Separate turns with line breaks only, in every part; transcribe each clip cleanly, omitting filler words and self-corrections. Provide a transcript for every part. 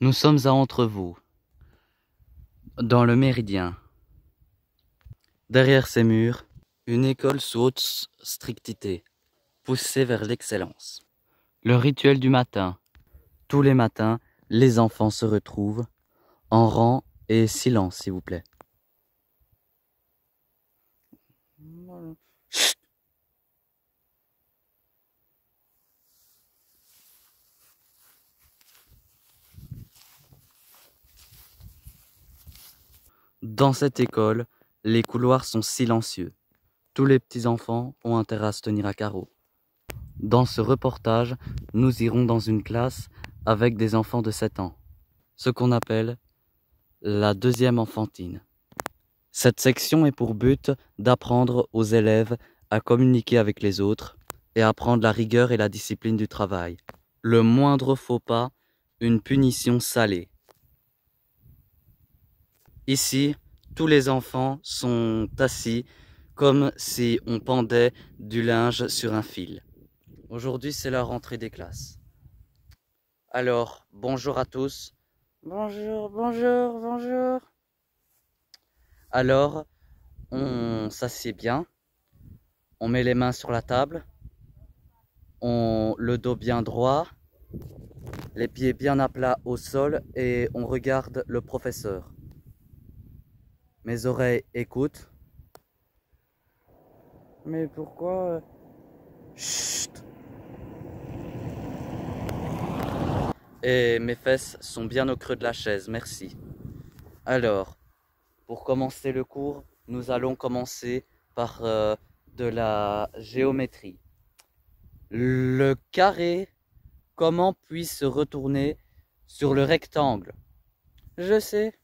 Nous sommes à Entrevaux, dans le Méridien. Derrière ces murs, une école sous haute strictité, poussée vers l'excellence. Le rituel du matin. Tous les matins, les enfants se retrouvent en rang et silence, s'il vous plaît. Chut. Dans cette école, les couloirs sont silencieux. Tous les petits enfants ont intérêt à se tenir à carreau. Dans ce reportage, nous irons dans une classe avec des enfants de 7 ans, ce qu'on appelle la deuxième enfantine. Cette section est pour but d'apprendre aux élèves à communiquer avec les autres et apprendre la rigueur et la discipline du travail. Le moindre faux pas, une punition salée. Ici, tous les enfants sont assis comme si on pendait du linge sur un fil. Aujourd'hui, c'est la rentrée des classes. Alors, bonjour à tous. Bonjour, bonjour, bonjour. Alors, on s'assied bien. On met les mains sur la table. Le dos bien droit. Les pieds bien à plat au sol et on regarde le professeur. Mes oreilles écoutent. Mais pourquoi... Chut. Et mes fesses sont bien au creux de la chaise, merci. Alors, pour commencer le cours, nous allons commencer par de la géométrie. Le carré, comment puis-je se retourner sur le rectangle? Je sais,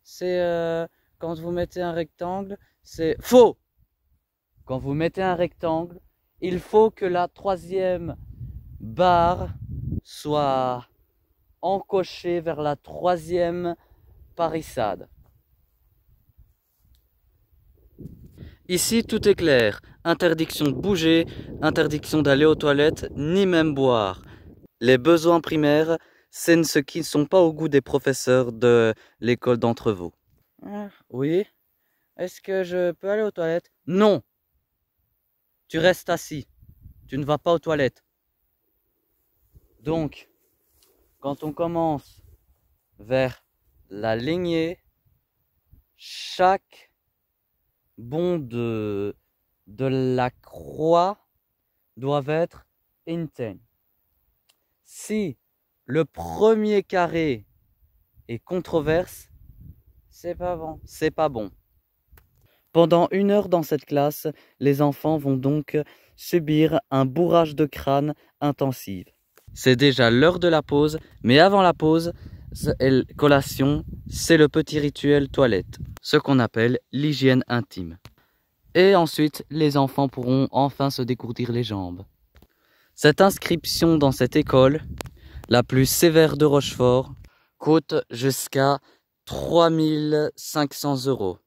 c'est quand vous mettez un rectangle, c'est faux! Quand vous mettez un rectangle, il faut que la troisième barre soit encochée vers la troisième parissade. Ici, tout est clair. Interdiction de bouger, interdiction d'aller aux toilettes, ni même boire. Les besoins primaires, c'est ceux qui ne sont pas au goût des professeurs de l'école d'Entrevaux. Oui? Est-ce que je peux aller aux toilettes? Non! Tu restes assis. Tu ne vas pas aux toilettes. Donc, quand on commence vers la lignée, chaque bond de la croix doivent être inten. Si le premier carré est controverse, c'est pas bon. C'est pas bon. Pendant 1 heure dans cette classe, les enfants vont donc subir un bourrage de crâne intensif. C'est déjà l'heure de la pause, mais avant la pause, collation, c'est le petit rituel toilette, ce qu'on appelle l'hygiène intime. Et ensuite, les enfants pourront enfin se dégourdir les jambes. Cette inscription dans cette école, la plus sévère de Rochefort, coûte jusqu'à 3 500 €.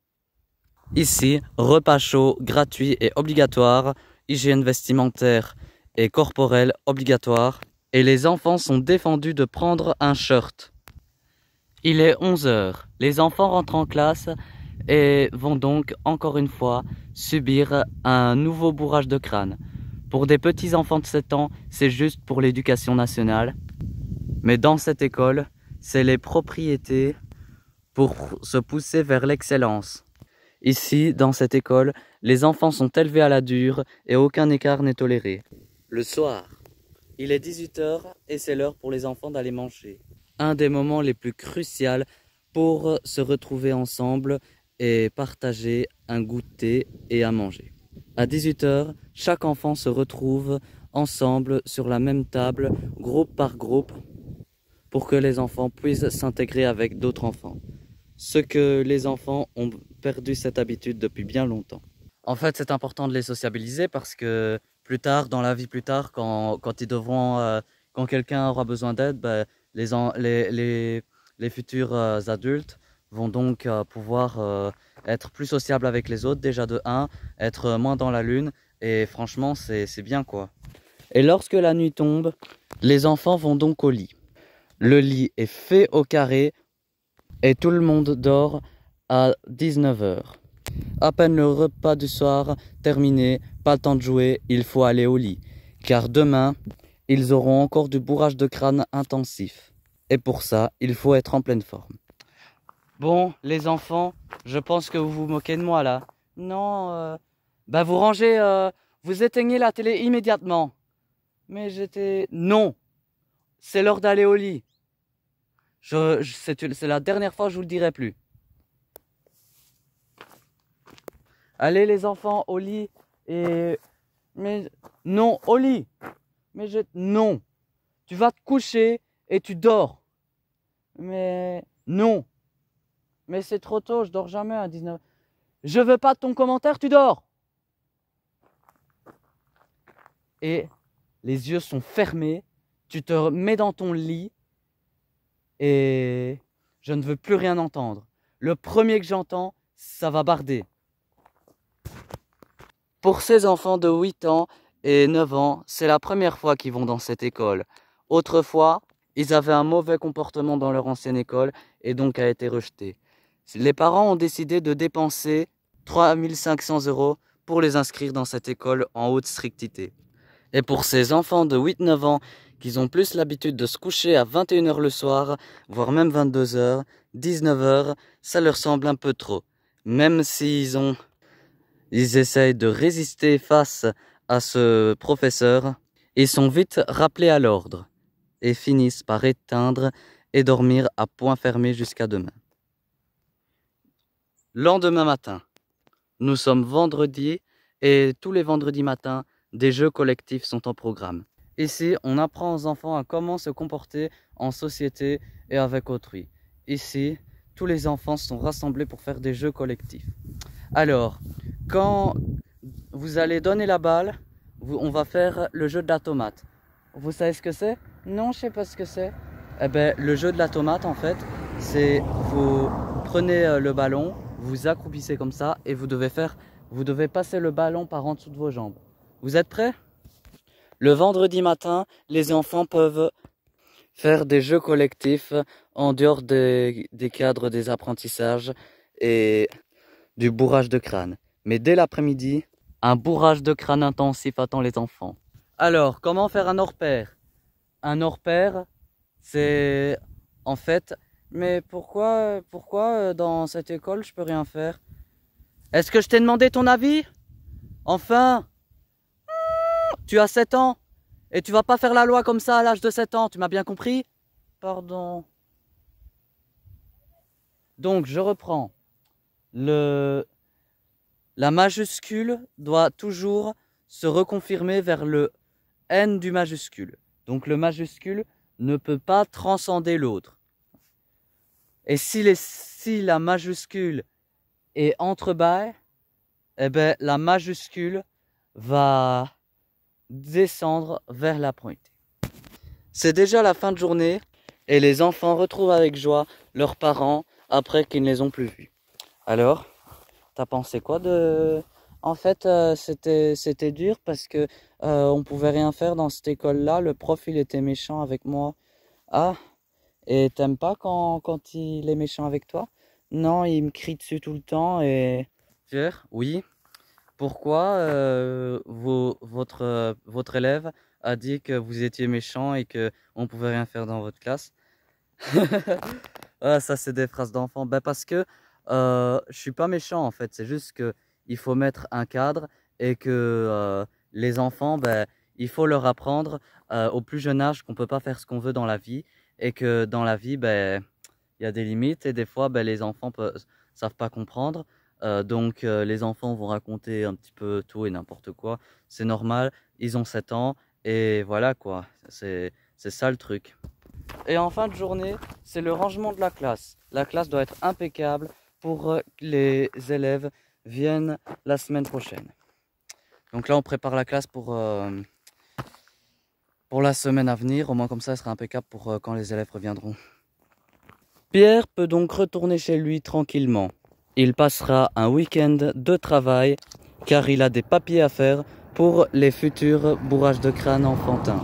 Ici, repas chaud, gratuit et obligatoire, hygiène vestimentaire et corporelle obligatoire, et les enfants sont défendus de prendre un shirt. Il est 11 h, les enfants rentrent en classe et vont donc, encore une fois, subir un nouveau bourrage de crâne. Pour des petits enfants de 7 ans, c'est juste pour l'éducation nationale. Mais dans cette école, c'est les propriétés pour se pousser vers l'excellence. Ici, dans cette école, les enfants sont élevés à la dure et aucun écart n'est toléré. Le soir, il est 18 h et c'est l'heure pour les enfants d'aller manger. Un des moments les plus cruciaux pour se retrouver ensemble et partager un goûter et à manger. À 18 h, chaque enfant se retrouve ensemble sur la même table, groupe par groupe, pour que les enfants puissent s'intégrer avec d'autres enfants. Ce que les enfants ont perdu cette habitude depuis bien longtemps. En fait, c'est important de les sociabiliser parce que plus tard, dans la vie plus tard, quand ils devront, quand quelqu'un aura besoin d'aide, ben, les futurs adultes vont donc pouvoir être plus sociables avec les autres, déjà de 1, être moins dans la lune, et franchement, c'est bien quoi. Et lorsque la nuit tombe, les enfants vont donc au lit. Le lit est fait au carré et tout le monde dort à 19 heures. À peine le repas du soir terminé, pas le temps de jouer, il faut aller au lit. Car demain, ils auront encore du bourrage de crâne intensif. Et pour ça, il faut être en pleine forme. Bon, les enfants, je pense que vous vous moquez de moi là. Non, bah vous rangez, vous éteignez la télé immédiatement. Mais j'étais... Non, c'est l'heure d'aller au lit. C'est la dernière fois, je vous le dirai plus. Allez les enfants, au lit. Et... Mais non, au lit. Mais non. Tu vas te coucher et tu dors. Mais non. Mais c'est trop tôt, je dors jamais à 19h. Je veux pas de ton commentaire, tu dors. Et les yeux sont fermés. Tu te mets dans ton lit. Et je ne veux plus rien entendre. Le premier que j'entends, ça va barder. Pour ces enfants de 8 ans et 9 ans, c'est la première fois qu'ils vont dans cette école. Autrefois, ils avaient un mauvais comportement dans leur ancienne école et donc a été rejeté. Les parents ont décidé de dépenser 3 500 € pour les inscrire dans cette école en haute strictité. Et pour ces enfants de 8-9 ans qui ont plus l'habitude de se coucher à 21 h le soir, voire même 22 h, 19 h, ça leur semble un peu trop. Même s'ils essayent de résister face à ce professeur, ils sont vite rappelés à l'ordre et finissent par éteindre et dormir à point fermé jusqu'à demain. Lendemain matin, nous sommes vendredi et tous les vendredis matins, des jeux collectifs sont en programme. Ici, on apprend aux enfants à comment se comporter en société et avec autrui. Ici, tous les enfants sont rassemblés pour faire des jeux collectifs. Alors, quand vous allez donner la balle, on va faire le jeu de la tomate. Vous savez ce que c'est? Non, je sais pas ce que c'est. Eh ben, le jeu de la tomate, en fait, c'est vous prenez le ballon, vous accroupissez comme ça et vous devez passer le ballon par en dessous de vos jambes. Vous êtes prêts? Le vendredi matin, les enfants peuvent faire des jeux collectifs en dehors des cadres des apprentissages et du bourrage de crâne. Mais dès l'après-midi, un bourrage de crâne intensif attend les enfants. Alors, comment faire un hors-pair? Un hors-pair, c'est en fait... Mais pourquoi dans cette école je peux rien faire? Est-ce que je t'ai demandé ton avis? Enfin, tu as 7 ans et tu vas pas faire la loi comme ça à l'âge de 7 ans, tu m'as bien compris? Pardon. Donc je reprends. La majuscule doit toujours se reconfirmer vers le N du majuscule. Donc le majuscule ne peut pas transcender l'autre. Et si la majuscule est entre bas, eh ben, la majuscule va descendre vers la pointe. C'est déjà la fin de journée et les enfants retrouvent avec joie leurs parents après qu'ils ne les ont plus vus. Alors, t'as pensé quoi de... En fait, c'était dur parce que on pouvait rien faire dans cette école-là. Le prof, il était méchant avec moi. Ah, et t'aimes pas quand il est méchant avec toi? Non, il me crie dessus tout le temps et... Pierre, oui. Pourquoi votre élève a dit que vous étiez méchant et que on pouvait rien faire dans votre classe? Ah, ça c'est des phrases d'enfant. Ben parce que je suis pas méchant en fait. C'est juste que il faut mettre un cadre et que les enfants, ben il faut leur apprendre au plus jeune âge qu'on peut pas faire ce qu'on veut dans la vie et que dans la vie, ben il y a des limites et des fois, ben les enfants savent pas comprendre. Donc les enfants vont raconter un petit peu tout et n'importe quoi. C'est normal, ils ont 7 ans et voilà quoi, c'est ça le truc. Et en fin de journée, c'est le rangement de la classe. La classe doit être impeccable pour que les élèves viennent la semaine prochaine. Donc là on prépare la classe pour la semaine à venir, au moins comme ça elle sera impeccable pour quand les élèves reviendront. Pierre peut donc retourner chez lui tranquillement. Il passera un week-end de travail car il a des papiers à faire pour les futurs bourrages de crâne enfantins.